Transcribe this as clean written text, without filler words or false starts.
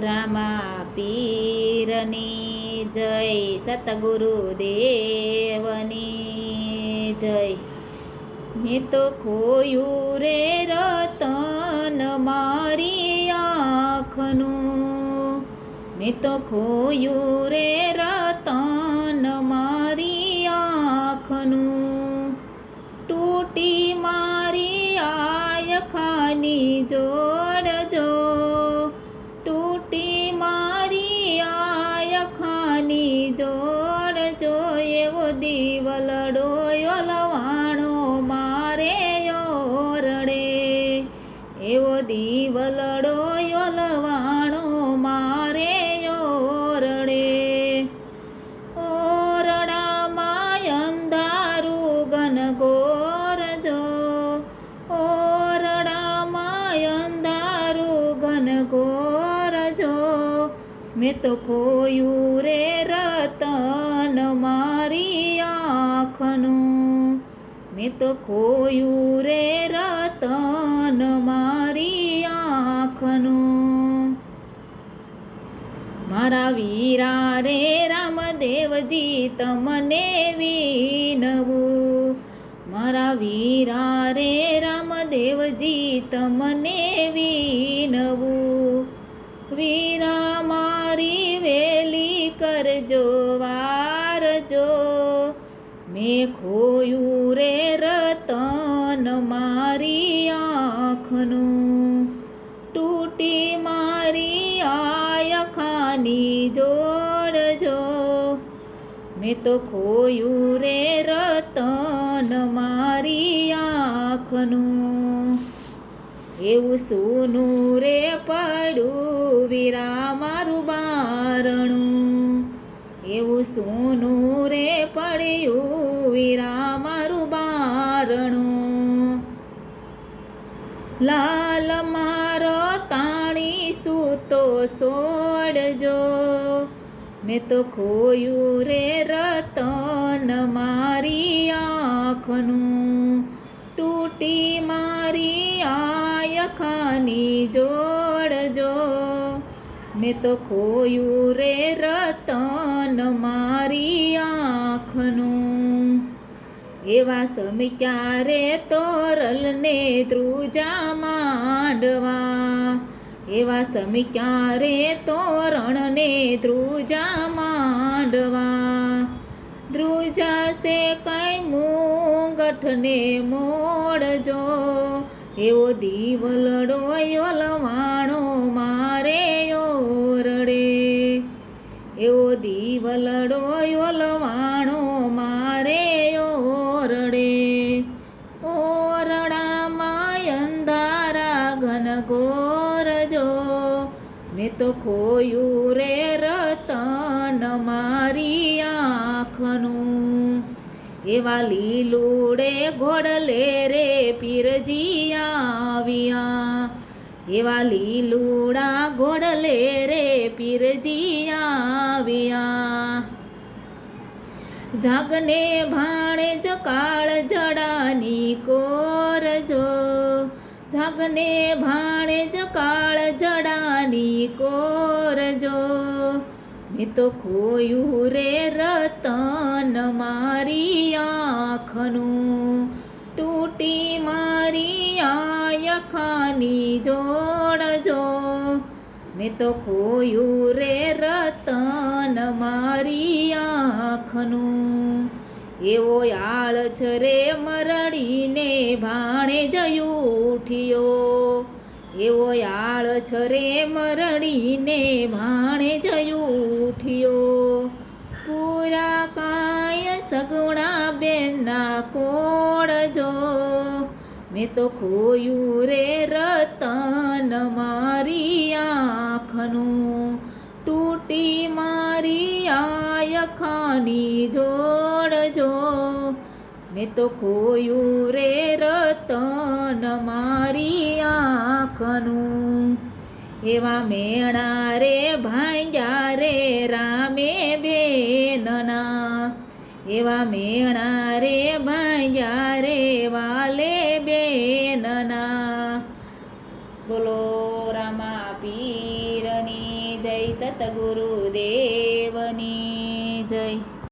રામા પીરની જય, સતગુરુદેવની જય। મેં તો ખોયું રે રતન મારી આંખનું, મેં તો ખોયું રે રતન મારી આંખનું, તૂટી મારી આયખાની જોડજો, તૂટી મારી આયખાની જોડજો, એવો દીવલડો ઓલવાણો મારે ઓરડે, એવો દીવલડો ઓલવાણો મારે ઓરડે। ઓરડામાં અંધારું ઘનઘોરજો, ઓરડામાં અંધારું ઘનઘોરજો, મેં તો ખોયું રે રતન મારી આંખનું, મેં તો ખોયું રે રતન મારી આંખનું। મારા વીરા રે રામદેવજી તમને વિનવું, મારા વીરા રે રામદેવજી તમને વિનવું, વીરા મારી વેલી કરજો વારજો, મેં ખોયું રે રતન મારી આંખનું, તૂટી મારી આયખાની જોડજો, મેં તો ખોયું રે રતન મારી આંખનું। એવું સોનું રે પડ્યું વીરા મારું બારણું, એવું સોનું રે પડ્યું વીરા મારું બારણું, લાલ મારો તાણી સૂતો સોડજો, મેં તો ખોયું રે રતન મારી આંખનું, તૂટી મારી આયખાની જોડજો, મેં તો ખોયું રે રતન મારી આંખનું। એવા સમિક્યા રે તોરલને ધ્રુજા માંડવા, એવા સમિક્યા રે તોરણને ધ્રુજા માંડવા, ધ્રુજા સે કઈ મુંગઠને મોડજો, એવો દીવલડો ઓલવાણો મારે ઓરડે, એવો દીવલડો ઓલવાણો મારે ઓરડે। ઓરડામાં અંધારા ઘનઘોરજો, મેં તો ખોયું રે રતન મારી આંખનું, એવા લીલુડે ઘોડલે રે પીરજી આવ્યા, એવા લીલુડા ઘોડલે રે પીરજી આવ્યા, જાગને ભાણે જ કાળ જડાની કોરજો, જાગને ભાણે જ કાળ જડાની કોરજો, મેં તો ખોયું રે રતન મારી આંખનું, તૂટી મારી આયખાની જોડજો, મેં તો ખોયું રે રતન મારી આંખનું, એવો આળછ રે મરડીને ભાણે જયું ઉઠ્યો, એવો આળછ રે મરડીને ભાણે જયું ઉઠ્યો, પૂરા કાય સગુણા બેનના કોળજો, મેં તો ખોયું રે રતન મારી આંખનું, તૂટી મારી આયખાની જોડજો, મેં તો ખોયું રે રતન મારી આંખનું। એવા મેણા રે ભાંગ્યા રે રામે બેનના, એવા મેણા રે ભાંગ્યા રે વાલે બેનના। બોલો રામા પીરની સતગુરુ દેવની જય.